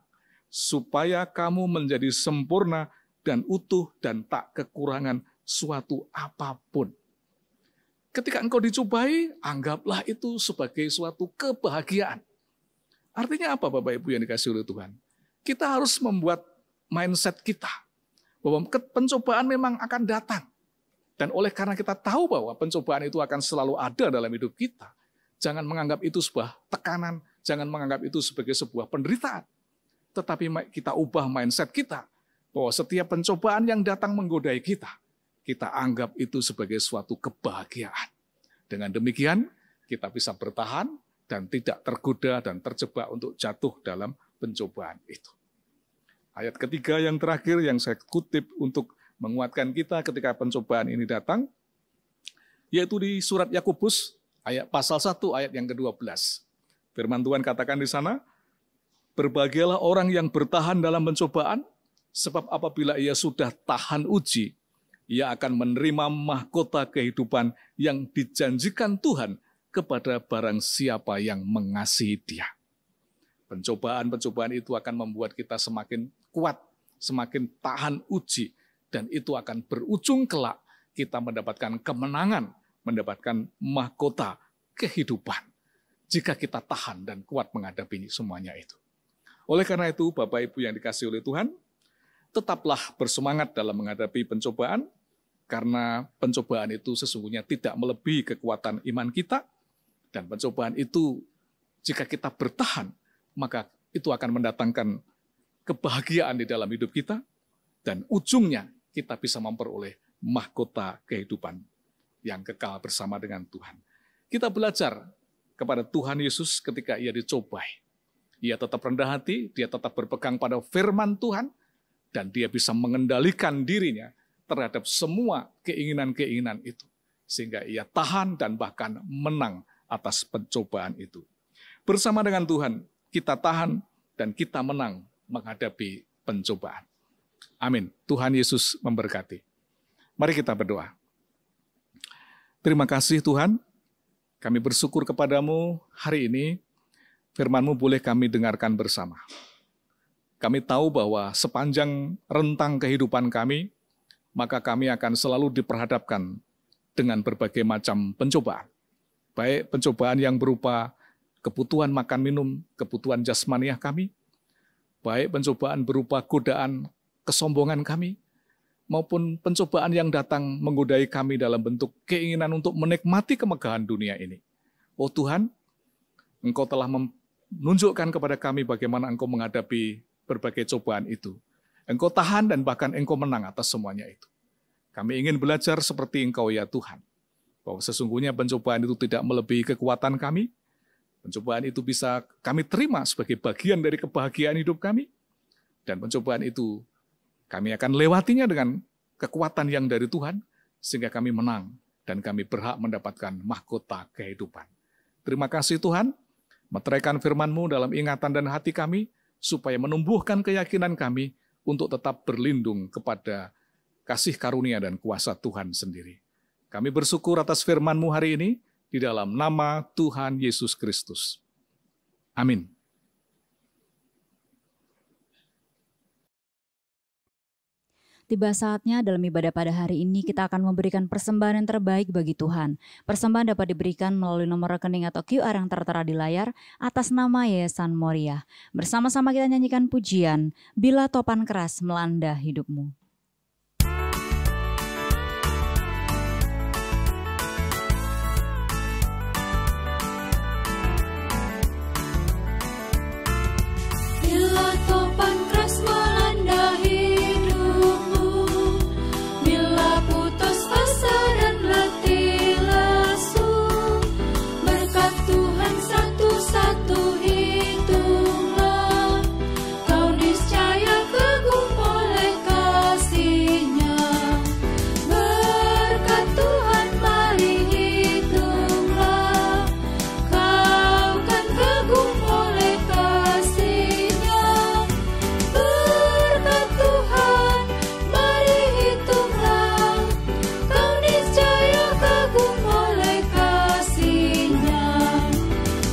supaya kamu menjadi sempurna dan utuh dan tak kekurangan suatu apapun. Ketika engkau dicobai, anggaplah itu sebagai suatu kebahagiaan. Artinya apa Bapak Ibu yang dikasihi oleh Tuhan? Kita harus membuat mindset kita bahwa pencobaan memang akan datang. Dan oleh karena kita tahu bahwa pencobaan itu akan selalu ada dalam hidup kita, jangan menganggap itu sebuah tekanan, jangan menganggap itu sebagai sebuah penderitaan. Tetapi kita ubah mindset kita, bahwa setiap pencobaan yang datang menggodai kita, kita anggap itu sebagai suatu kebahagiaan. Dengan demikian, kita bisa bertahan dan tidak tergoda dan terjebak untuk jatuh dalam pencobaan itu. Ayat ketiga yang terakhir yang saya kutip untuk menguatkan kita ketika pencobaan ini datang, yaitu di surat Yakobus ayat pasal 1 ayat yang ke-12. Firman Tuhan katakan di sana, berbahagialah orang yang bertahan dalam pencobaan, sebab apabila ia sudah tahan uji, ia akan menerima mahkota kehidupan yang dijanjikan Tuhan kepada barang siapa yang mengasihi Dia. Pencobaan-pencobaan itu akan membuat kita semakin kuat, semakin tahan uji, dan itu akan berujung kelak kita mendapatkan kemenangan, mendapatkan mahkota kehidupan jika kita tahan dan kuat menghadapi semuanya itu. Oleh karena itu, Bapak Ibu yang dikasihi oleh Tuhan, tetaplah bersemangat dalam menghadapi pencobaan, karena pencobaan itu sesungguhnya tidak melebihi kekuatan iman kita, dan pencobaan itu jika kita bertahan, maka itu akan mendatangkan kebahagiaan di dalam hidup kita, dan ujungnya kita bisa memperoleh mahkota kehidupan yang kekal bersama dengan Tuhan. Kita belajar kepada Tuhan Yesus ketika Ia dicobai. Ia tetap rendah hati, Dia tetap berpegang pada firman Tuhan, dan Dia bisa mengendalikan dirinya terhadap semua keinginan-keinginan itu. Sehingga Ia tahan dan bahkan menang atas pencobaan itu. Bersama dengan Tuhan, kita tahan dan kita menang menghadapi pencobaan. Amin. Tuhan Yesus memberkati. Mari kita berdoa. Terima kasih Tuhan, kami bersyukur kepadamu hari ini, firman-Mu boleh kami dengarkan bersama. Kami tahu bahwa sepanjang rentang kehidupan kami, maka kami akan selalu diperhadapkan dengan berbagai macam pencobaan. Baik pencobaan yang berupa kebutuhan makan minum, kebutuhan jasmaniah kami, baik pencobaan berupa godaan kesombongan kami, maupun pencobaan yang datang menggodai kami dalam bentuk keinginan untuk menikmati kemegahan dunia ini. Oh Tuhan, Engkau telah menunjukkan kepada kami bagaimana Engkau menghadapi berbagai cobaan itu. Engkau tahan dan bahkan Engkau menang atas semuanya itu. Kami ingin belajar seperti Engkau ya Tuhan, bahwa sesungguhnya pencobaan itu tidak melebihi kekuatan kami. Pencobaan itu bisa kami terima sebagai bagian dari kebahagiaan hidup kami. Dan pencobaan itu kami akan lewatinya dengan kekuatan yang dari Tuhan, sehingga kami menang dan kami berhak mendapatkan mahkota kehidupan. Terima kasih Tuhan, meteraikan firman-Mu dalam ingatan dan hati kami, supaya menumbuhkan keyakinan kami untuk tetap berlindung kepada kasih karunia dan kuasa Tuhan sendiri. Kami bersyukur atas firman-Mu hari ini, di dalam nama Tuhan Yesus Kristus. Amin. Tiba saatnya dalam ibadah pada hari ini kita akan memberikan persembahan yang terbaik bagi Tuhan. Persembahan dapat diberikan melalui nomor rekening atau QR yang tertera di layar atas nama Yayasan Moriah. Bersama-sama kita nyanyikan pujian, Bila Topan Keras Melanda Hidupmu. Bila topan keras melanda hidupmu, bila putus asa dan letih lesu, berkat Tuhan satu-satu hitunglah, kau niscaya kagum oleh kasih-Nya. Berkat Tuhan mari hitunglah, kau kan kagum oleh kasih-Nya. Berkat Tuhan mari hitunglah, kau niscaya kagum oleh kasih-Nya.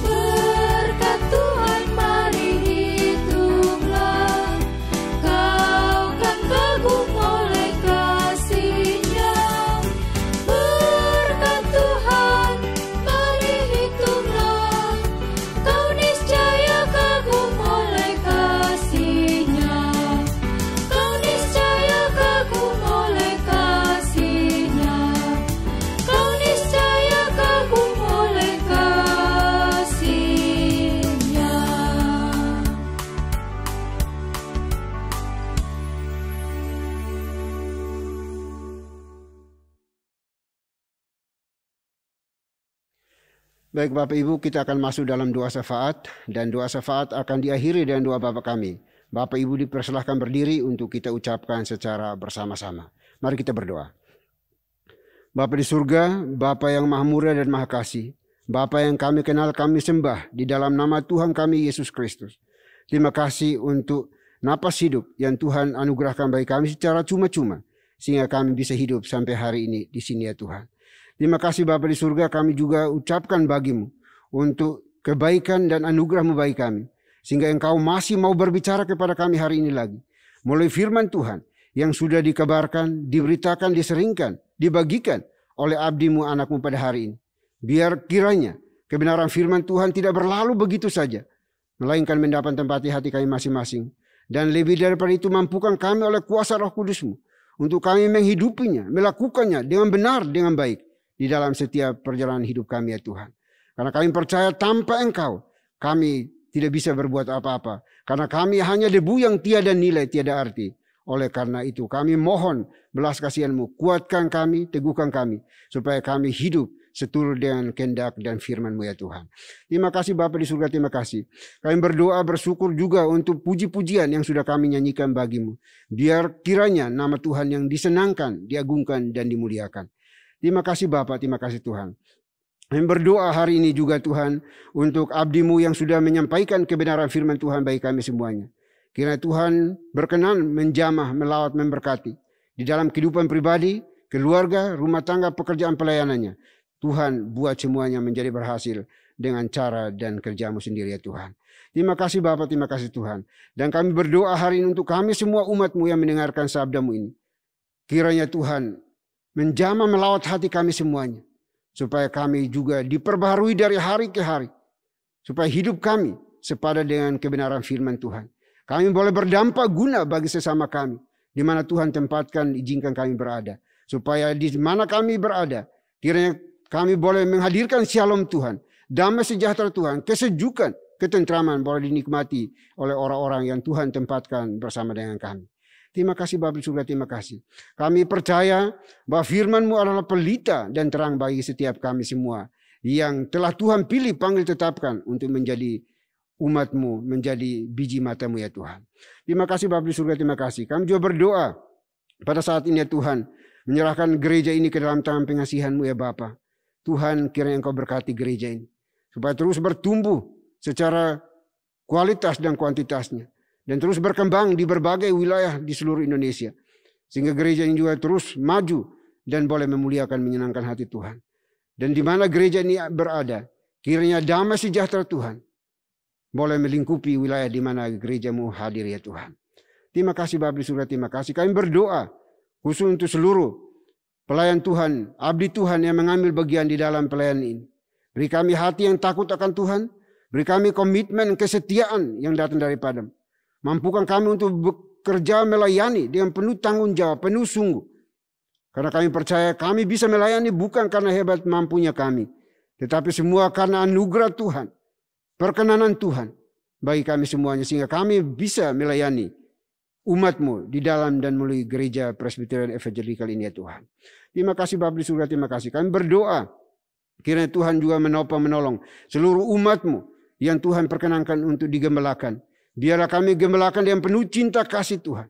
Berkat Tuhan mari hitunglah, kau kan kagum oleh kasih-Nya. Berkat Tuhan mari hitunglah, kau niscaya kagum oleh kasih-Nya. Kau niscaya kagum oleh kasih-Nya. Kau niscaya kagum oleh kasih-Nya. Baik Bapak Ibu, kita akan masuk dalam doa syafaat, dan doa syafaat akan diakhiri dengan doa Bapa kami. Bapak Ibu dipersilahkan berdiri untuk kita ucapkan secara bersama-sama. Mari kita berdoa. Bapa di surga, Bapa yang maha murah dan maha kasih, Bapa yang kami kenal, kami sembah di dalam nama Tuhan kami Yesus Kristus. Terima kasih untuk napas hidup yang Tuhan anugerahkan bagi kami secara cuma-cuma, sehingga kami bisa hidup sampai hari ini di sini ya Tuhan. Terima kasih Bapa di surga, kami juga ucapkan bagimu untuk kebaikan dan anugerah-Mu bagi kami. Sehingga Engkau masih mau berbicara kepada kami hari ini lagi. Melalui firman Tuhan yang sudah dikabarkan, diberitakan, diseringkan, dibagikan oleh abdi-Mu, anak-Mu pada hari ini. Biar kiranya kebenaran firman Tuhan tidak berlalu begitu saja, melainkan mendapat tempat di hati kami masing-masing. Dan lebih daripada itu, mampukan kami oleh kuasa Roh Kudus-Mu untuk kami menghidupinya, melakukannya dengan benar, dengan baik di dalam setiap perjalanan hidup kami ya Tuhan. Karena kami percaya tanpa Engkau kami tidak bisa berbuat apa-apa. Karena kami hanya debu yang tiada nilai, tiada arti. Oleh karena itu kami mohon belas kasihan-Mu, kuatkan kami, teguhkan kami, supaya kami hidup seturut dengan kehendak dan firman-Mu ya Tuhan. Terima kasih Bapa di surga, terima kasih. Kami berdoa bersyukur juga untuk puji-pujian yang sudah kami nyanyikan bagi-Mu. Biar kiranya nama Tuhan yang disenangkan, diagungkan dan dimuliakan. Terima kasih Bapa, terima kasih Tuhan. Kami berdoa hari ini juga Tuhan untuk abdi-Mu yang sudah menyampaikan kebenaran firman Tuhan bagi kami semuanya. Kiranya Tuhan berkenan menjamah, melawat, memberkati di dalam kehidupan pribadi, keluarga, rumah tangga, pekerjaan pelayanannya. Tuhan buat semuanya menjadi berhasil dengan cara dan kerja-Mu sendiri ya Tuhan. Terima kasih Bapa, terima kasih Tuhan. Dan kami berdoa hari ini untuk kami semua umat-Mu yang mendengarkan sabda-Mu ini. Kiranya Tuhan menjamah, melawat hati kami semuanya. Supaya kami juga diperbaharui dari hari ke hari. Supaya hidup kami sepadan dengan kebenaran firman Tuhan. Kami boleh berdampak guna bagi sesama kami. Di mana Tuhan tempatkan, izinkan kami berada. Supaya di mana kami berada, kiranya kami boleh menghadirkan shalom Tuhan. Damai sejahtera Tuhan, kesejukan, ketentraman boleh dinikmati oleh orang-orang yang Tuhan tempatkan bersama dengan kami. Terima kasih Bapa di surga, terima kasih. Kami percaya bahwa firman-Mu adalah pelita dan terang bagi setiap kami semua. Yang telah Tuhan pilih, panggil, tetapkan untuk menjadi umat-Mu, menjadi biji mata-Mu ya Tuhan. Terima kasih Bapa di surga, terima kasih. Kami juga berdoa pada saat ini ya Tuhan. Menyerahkan gereja ini ke dalam tangan pengasihan-Mu ya Bapa. Tuhan kiranya Engkau berkati gereja ini. Supaya terus bertumbuh secara kualitas dan kuantitasnya. Dan terus berkembang di berbagai wilayah di seluruh Indonesia. Sehingga gereja ini juga terus maju dan boleh memuliakan, menyenangkan hati Tuhan. Dan di mana gereja ini berada, kiranya damai sejahtera Tuhan boleh melingkupi wilayah di mana gereja-Mu hadir ya Tuhan. Terima kasih Bapa di surga, terima kasih. Kami berdoa khusus untuk seluruh pelayan Tuhan, abdi Tuhan yang mengambil bagian di dalam pelayanan ini. Beri kami hati yang takut akan Tuhan. Beri kami komitmen, kesetiaan yang datang daripada-Mu. Mampukan kami untuk bekerja melayani dengan penuh tanggung jawab, penuh sungguh. Karena kami percaya kami bisa melayani bukan karena hebat mampunya kami. Tetapi semua karena anugerah Tuhan. Perkenanan Tuhan bagi kami semuanya. Sehingga kami bisa melayani umat-Mu di dalam dan melalui gereja Presbyterian Evangelical ini ya Tuhan. Terima kasih Bapa di surga, terima kasih. Kami berdoa kiranya Tuhan juga menopang, menolong seluruh umat-Mu yang Tuhan perkenankan untuk digembalakan. Biarlah kami gembalakan dengan penuh cinta kasih Tuhan.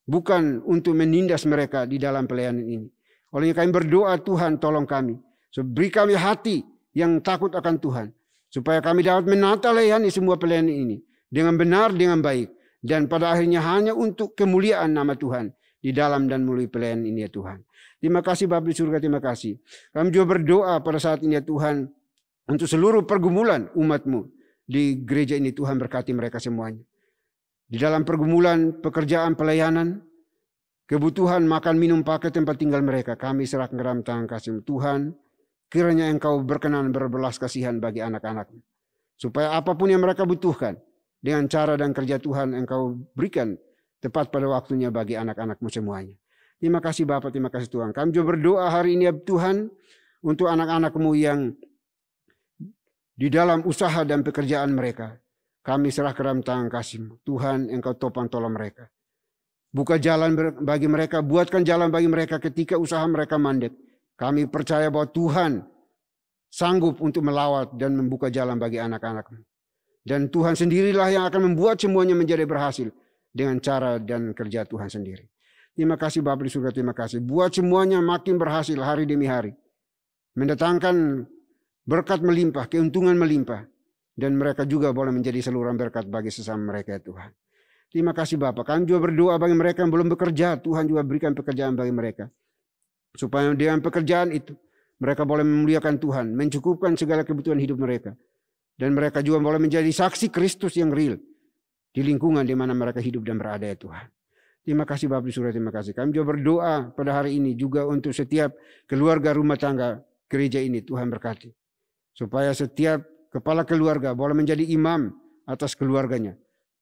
Bukan untuk menindas mereka di dalam pelayanan ini. Olehnya kami berdoa Tuhan tolong kami. Beri kami hati yang takut akan Tuhan. Supaya kami dapat menata layani semua pelayanan ini. Dengan benar, dengan baik. Dan pada akhirnya hanya untuk kemuliaan nama Tuhan. Di dalam dan melalui pelayanan ini ya Tuhan. Terima kasih Bapa di surga, terima kasih. Kami juga berdoa pada saat ini ya Tuhan. Untuk seluruh pergumulan umat-Mu. Di gereja ini Tuhan berkati mereka semuanya. Di dalam pergumulan, pekerjaan, pelayanan, kebutuhan, makan, minum, pakai, tempat tinggal mereka. Kami serahkan ke dalam tangan kasih Tuhan. Kiranya Engkau berkenan berbelas kasihan bagi anak-anak-Mu. Supaya apapun yang mereka butuhkan. Dengan cara dan kerja Tuhan Engkau berikan tepat pada waktunya bagi anak-anak-Mu semuanya. Terima kasih Bapa, terima kasih Tuhan. Kami juga berdoa hari ini ya Tuhan. Untuk anak-anak-Mu yang di dalam usaha dan pekerjaan mereka, kami serah ke dalam tangan kasih-Mu. Tuhan Engkau topang tolong mereka. Buka jalan bagi mereka, buatkan jalan bagi mereka ketika usaha mereka mandek. Kami percaya bahwa Tuhan sanggup untuk melawat dan membuka jalan bagi anak-anak-Mu. Dan Tuhan sendirilah yang akan membuat semuanya menjadi berhasil dengan cara dan kerja Tuhan sendiri. Terima kasih Bapa di surga, terima kasih. Buat semuanya makin berhasil hari demi hari. Mendatangkan berkat melimpah, keuntungan melimpah. Dan mereka juga boleh menjadi saluran berkat bagi sesama mereka ya Tuhan. Terima kasih Bapa. Kami juga berdoa bagi mereka yang belum bekerja. Tuhan juga berikan pekerjaan bagi mereka. Supaya dengan pekerjaan itu mereka boleh memuliakan Tuhan, mencukupkan segala kebutuhan hidup mereka. Dan mereka juga boleh menjadi saksi Kristus yang real di lingkungan di mana mereka hidup dan berada ya Tuhan. Terima kasih Bapak di surga, terima kasih. Kami juga berdoa pada hari ini juga untuk setiap keluarga rumah tangga gereja ini, Tuhan berkati. Supaya setiap kepala keluarga boleh menjadi imam atas keluarganya.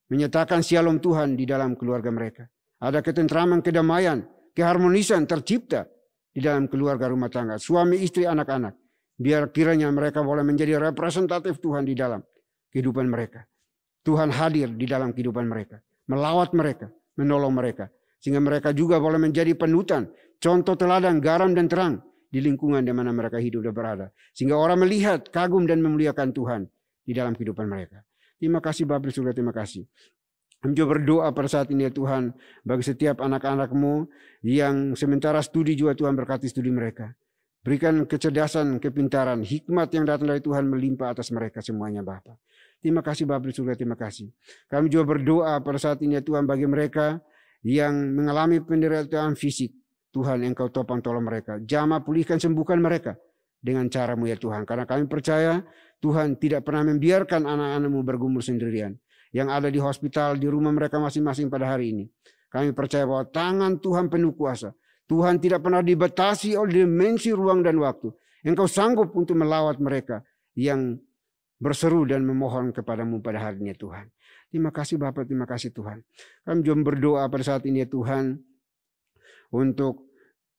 Menyatakan shalom Tuhan di dalam keluarga mereka. Ada ketentraman, kedamaian, keharmonisan tercipta di dalam keluarga rumah tangga. Suami, istri, anak-anak. Biar kiranya mereka boleh menjadi representatif Tuhan di dalam kehidupan mereka. Tuhan hadir di dalam kehidupan mereka. Melawat mereka. Menolong mereka. Sehingga mereka juga boleh menjadi panutan. Contoh teladan, garam dan terang. Di lingkungan di mana mereka hidup dan berada. Sehingga orang melihat, kagum dan memuliakan Tuhan. Di dalam kehidupan mereka. Terima kasih Bapa di surga, terima kasih. Kami juga berdoa pada saat ini ya Tuhan. Bagi setiap anak-anak-Mu yang sementara studi juga Tuhan berkati studi mereka. Berikan kecerdasan, kepintaran, hikmat yang datang dari Tuhan melimpah atas mereka semuanya Bapa. Terima kasih Bapa di surga, terima kasih. Kami juga berdoa pada saat ini ya Tuhan bagi mereka yang mengalami penderitaan fisik. Tuhan Engkau topang tolong mereka. Jamah pulihkan sembuhkan mereka dengan cara-Mu ya Tuhan. Karena kami percaya Tuhan tidak pernah membiarkan anak-anak-Mu bergumul sendirian. Yang ada di hospital, di rumah mereka masing-masing pada hari ini. Kami percaya bahwa tangan Tuhan penuh kuasa. Tuhan tidak pernah dibatasi oleh dimensi ruang dan waktu. Engkau sanggup untuk melawat mereka yang berseru dan memohon kepadamu pada hari ini Tuhan. Terima kasih Bapak, terima kasih Tuhan. Kami juga berdoa pada saat ini ya Tuhan. Untuk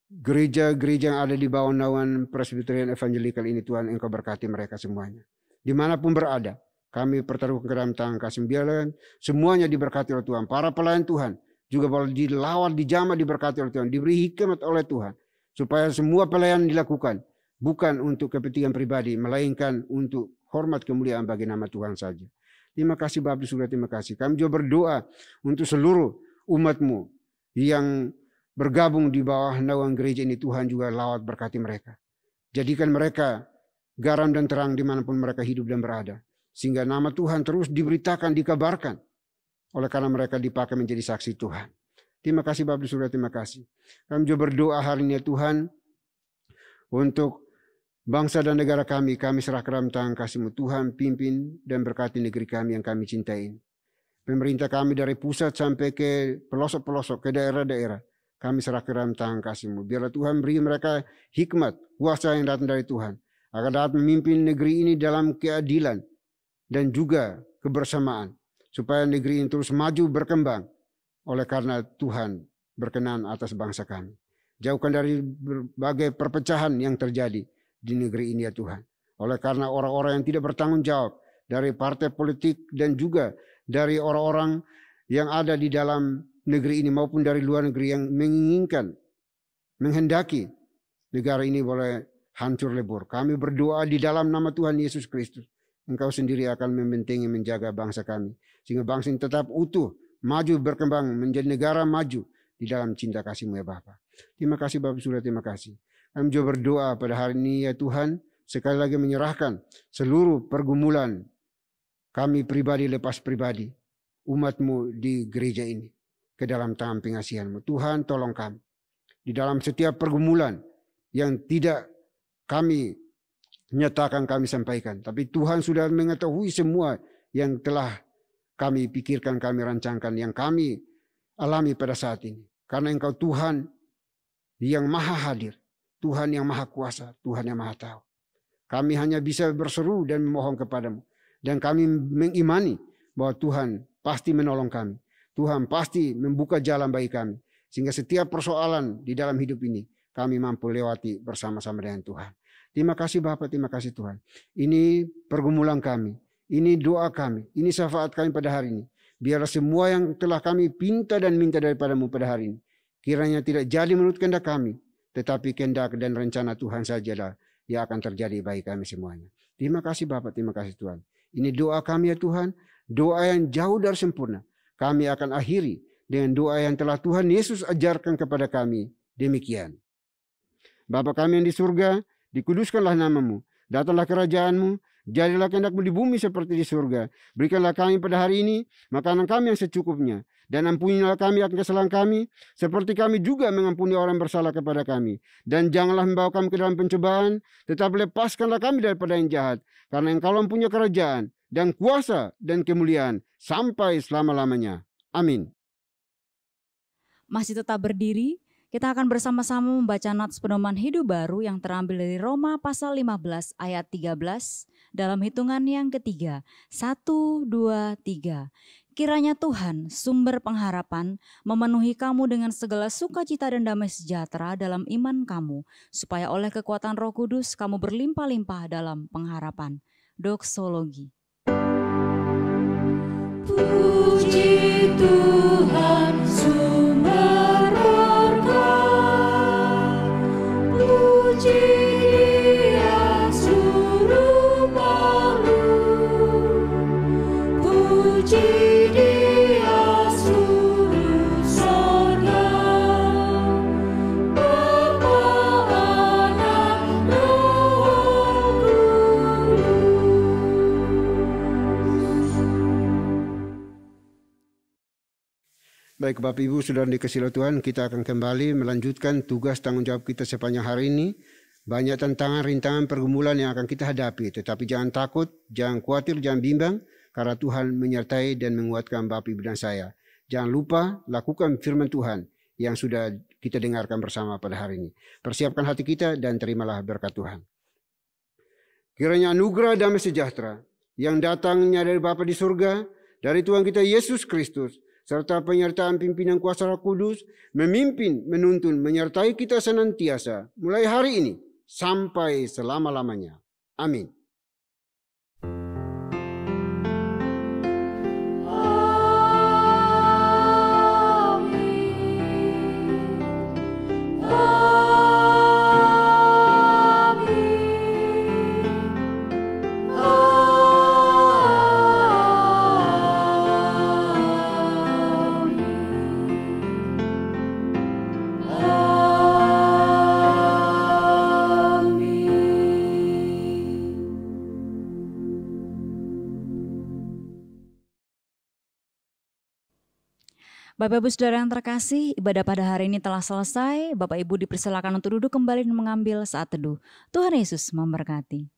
gereja-gereja yang ada di bawah naungan Presbyterian Evangelikal ini Tuhan Engkau berkati mereka semuanya. Dimanapun berada. Kami pertaruhkan ke dalam tangan kasih biarlah semuanya diberkati oleh Tuhan. Para pelayan Tuhan juga boleh dilawat, dijamah, diberkati oleh Tuhan. Diberi hikmat oleh Tuhan. Supaya semua pelayanan dilakukan. Bukan untuk kepentingan pribadi. Melainkan untuk hormat kemuliaan bagi nama Tuhan saja. Terima kasih Bapa di surga, terima kasih. Kami juga berdoa untuk seluruh umat-Mu yang bergabung di bawah naungan gereja ini. Tuhan juga lawat berkati mereka. Jadikan mereka garam dan terang dimanapun mereka hidup dan berada. Sehingga nama Tuhan terus diberitakan, dikabarkan. Oleh karena mereka dipakai menjadi saksi Tuhan. Terima kasih Bapa di surga, terima kasih. Kami juga berdoa hari ini ya Tuhan. Untuk bangsa dan negara kami serah ke dalam tangan kasih-Mu. Tuhan pimpin dan berkati negeri kami yang kami cintai. Pemerintah kami dari pusat sampai ke pelosok-pelosok, ke daerah-daerah. Kami serah ke dalam tangan kasih-Mu. Biarlah Tuhan beri mereka hikmat, kuasa yang datang dari Tuhan. Agar dapat memimpin negeri ini dalam keadilan. Dan juga kebersamaan. Supaya negeri ini terus maju berkembang. Oleh karena Tuhan berkenan atas bangsa kami. Jauhkan dari berbagai perpecahan yang terjadi di negeri ini ya Tuhan. Oleh karena orang-orang yang tidak bertanggung jawab. Dari partai politik dan juga dari orang-orang yang ada di dalam negeri ini maupun dari luar negeri yang menginginkan, menghendaki negara ini boleh hancur lebur. Kami berdoa di dalam nama Tuhan Yesus Kristus. Engkau sendiri akan membentengi menjaga bangsa kami. Sehingga bangsa ini tetap utuh, maju, berkembang, menjadi negara maju di dalam cinta kasih-Mu ya Bapa. Terima kasih Bapak surga, terima kasih. Kami juga berdoa pada hari ini ya Tuhan. Sekali lagi menyerahkan seluruh pergumulan kami pribadi lepas pribadi. Umat-Mu di gereja ini. Ke dalam tangan pengasihan-Mu. Tuhan tolong kami. Di dalam setiap pergumulan yang tidak kami nyatakan, kami sampaikan. Tapi Tuhan sudah mengetahui semua yang telah kami pikirkan, kami rancangkan, yang kami alami pada saat ini. Karena Engkau Tuhan yang maha hadir. Tuhan yang maha kuasa. Tuhan yang maha tahu. Kami hanya bisa berseru dan memohon kepadamu. Dan kami mengimani bahwa Tuhan pasti menolong kami. Tuhan pasti membuka jalan bagi kami. Sehingga setiap persoalan di dalam hidup ini kami mampu lewati bersama-sama dengan Tuhan. Terima kasih Bapak, terima kasih Tuhan. Ini pergumulan kami. Ini doa kami. Ini syafaat kami pada hari ini. Biarlah semua yang telah kami pinta dan minta daripada-Mu pada hari ini. Kiranya tidak jadi menurut kehendak kami. Tetapi kehendak dan rencana Tuhan sajalah yang akan terjadi bagi kami semuanya. Terima kasih Bapak, terima kasih Tuhan. Ini doa kami ya Tuhan. Doa yang jauh dari sempurna. Kami akan akhiri dengan doa yang telah Tuhan Yesus ajarkan kepada kami. Demikian. Bapa kami yang di surga, dikuduskanlah nama-Mu. Datanglah kerajaan-Mu. Jadilah kehendak-Mu di bumi seperti di surga. Berikanlah kami pada hari ini makanan kami yang secukupnya. Dan ampunilah kami akan kesalahan kami, seperti kami juga mengampuni orang bersalah kepada kami. Dan janganlah membawa kami ke dalam pencobaan, tetapi lepaskanlah kami daripada yang jahat. Karena Engkau mempunyai kerajaan, dan kuasa, dan kemuliaan, sampai selama-lamanya. Amin. Masih tetap berdiri, kita akan bersama-sama membaca nats pedoman hidup baru yang terambil dari Roma pasal 15 ayat 13 dalam hitungan yang ketiga. 1, 2, 3. Kiranya Tuhan, sumber pengharapan, memenuhi kamu dengan segala sukacita dan damai sejahtera dalam iman kamu, supaya oleh kekuatan Roh Kudus kamu berlimpah-limpah dalam pengharapan. Doksologi. Puji Tuhan sumber berkat, puji Dia suruh makhluk, puji Dia suruh sorga, Bapa, Anak, Roh Kudus. Baik Bapak Ibu Saudara dikasihi Tuhan, kita akan kembali melanjutkan tugas tanggung jawab kita sepanjang hari ini. Banyak tantangan, rintangan, pergumulan yang akan kita hadapi. Tetapi jangan takut, jangan khawatir, jangan bimbang. Karena Tuhan menyertai dan menguatkan Bapak Ibu dan saya. Jangan lupa lakukan firman Tuhan yang sudah kita dengarkan bersama pada hari ini. Persiapkan hati kita dan terimalah berkat Tuhan. Kiranya anugerah damai sejahtera yang datangnya dari Bapa di surga, dari Tuhan kita Yesus Kristus, serta penyertaan pimpinan kuasa Roh Kudus, memimpin, menuntun, menyertai kita senantiasa, mulai hari ini sampai selama-lamanya. Amin. Bapak Ibu Saudara yang terkasih, ibadah pada hari ini telah selesai. Bapak Ibu dipersilakan untuk duduk kembali dan mengambil saat teduh. Tuhan Yesus memberkati.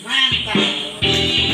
Mantap.